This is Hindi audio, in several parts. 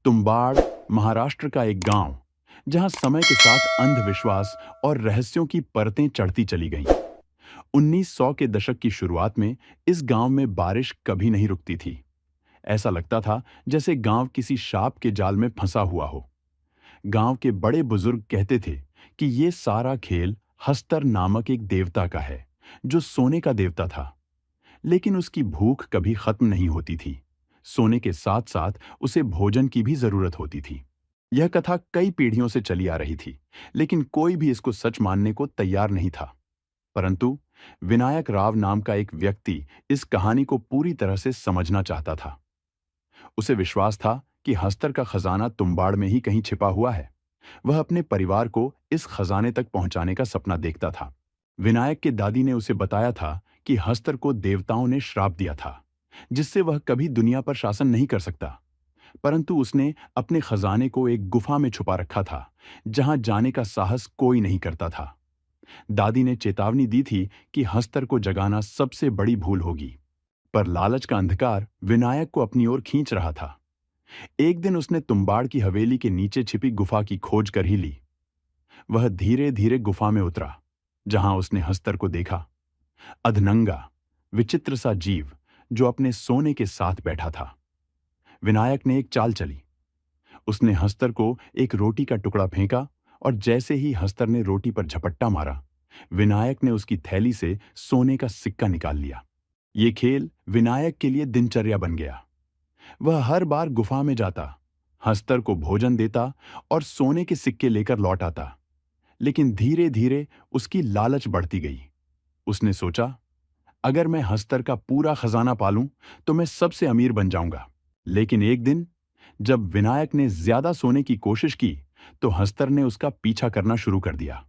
तुम्बाड़ महाराष्ट्र का एक गांव, जहां समय के साथ अंधविश्वास और रहस्यों की परतें चढ़ती चली गईं। 1900 के दशक की शुरुआत में इस गांव में बारिश कभी नहीं रुकती थी। ऐसा लगता था जैसे गांव किसी शाप के जाल में फंसा हुआ हो। गांव के बड़े बुजुर्ग कहते थे कि ये सारा खेल हस्तर नामक एक देवता का है, जो सोने का देवता था। लेकिन उसकी भूख कभी खत्म नहीं होती थी। सोने के साथ साथ उसे भोजन की भी जरूरत होती थी। यह कथा कई पीढ़ियों से चली आ रही थी, लेकिन कोई भी इसको सच मानने को तैयार नहीं था। परंतु विनायक राव नाम का एक व्यक्ति इस कहानी को पूरी तरह से समझना चाहता था। उसे विश्वास था कि हस्तर का खजाना तुम्बाड़ में ही कहीं छिपा हुआ है। वह अपने परिवार को इस खजाने तक पहुंचाने का सपना देखता था। विनायक के दादी ने उसे बताया था कि हस्तर को देवताओं ने श्राप दिया था, जिससे वह कभी दुनिया पर शासन नहीं कर सकता। परंतु उसने अपने खजाने को एक गुफा में छुपा रखा था, जहां जाने का साहस कोई नहीं करता था। दादी ने चेतावनी दी थी कि हस्तर को जगाना सबसे बड़ी भूल होगी। पर लालच का अंधकार विनायक को अपनी ओर खींच रहा था। एक दिन उसने तुम्बाड़ की हवेली के नीचे छिपी गुफा की खोज कर ही ली। वह धीरे धीरे गुफा में उतरा, जहां उसने हस्तर को देखा। अधनंगा, विचित्र सा जीव जो अपने सोने के साथ बैठा था। विनायक ने एक चाल चली। उसने हस्तर को एक रोटी का टुकड़ा फेंका, और जैसे ही हस्तर ने रोटी पर झपट्टा मारा, विनायक ने उसकी थैली से सोने का सिक्का निकाल लिया। ये खेल विनायक के लिए दिनचर्या बन गया। वह हर बार गुफा में जाता, हस्तर को भोजन देता और सोने के सिक्के लेकर लौट आता। लेकिन धीरे धीरे उसकी लालच बढ़ती गई। उसने सोचा, अगर मैं हस्तर का पूरा खजाना पालूं तो मैं सबसे अमीर बन जाऊंगा। लेकिन एक दिन जब विनायक ने ज्यादा सोने की कोशिश की, तो हस्तर ने उसका पीछा करना शुरू कर दिया।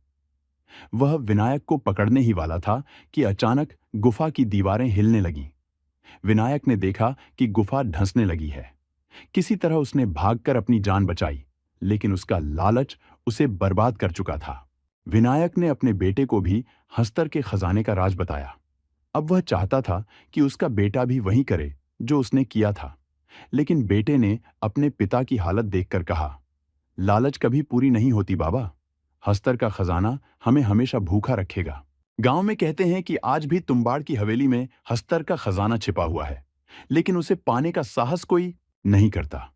वह विनायक को पकड़ने ही वाला था कि अचानक गुफा की दीवारें हिलने लगीं। विनायक ने देखा कि गुफा धंसने लगी है। किसी तरह उसने भागकर अपनी जान बचाई, लेकिन उसका लालच उसे बर्बाद कर चुका था। विनायक ने अपने बेटे को भी हस्तर के खजाने का राज बताया। अब वह चाहता था कि उसका बेटा भी वही करे जो उसने किया था। लेकिन बेटे ने अपने पिता की हालत देखकर कहा, लालच कभी पूरी नहीं होती बाबा। हस्तर का खजाना हमें हमेशा भूखा रखेगा। गांव में कहते हैं कि आज भी तुम्बाड़ की हवेली में हस्तर का खजाना छिपा हुआ है, लेकिन उसे पाने का साहस कोई नहीं करता,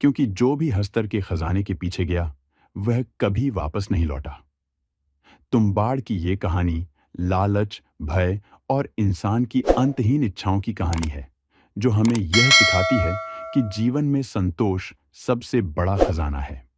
क्योंकि जो भी हस्तर के खजाने के पीछे गया, वह कभी वापस नहीं लौटा। तुम्बाड़ की ये कहानी लालच, भय और इंसान की अंतहीन इच्छाओं की कहानी है, जो हमें यह सिखाती है कि जीवन में संतोष सबसे बड़ा खजाना है।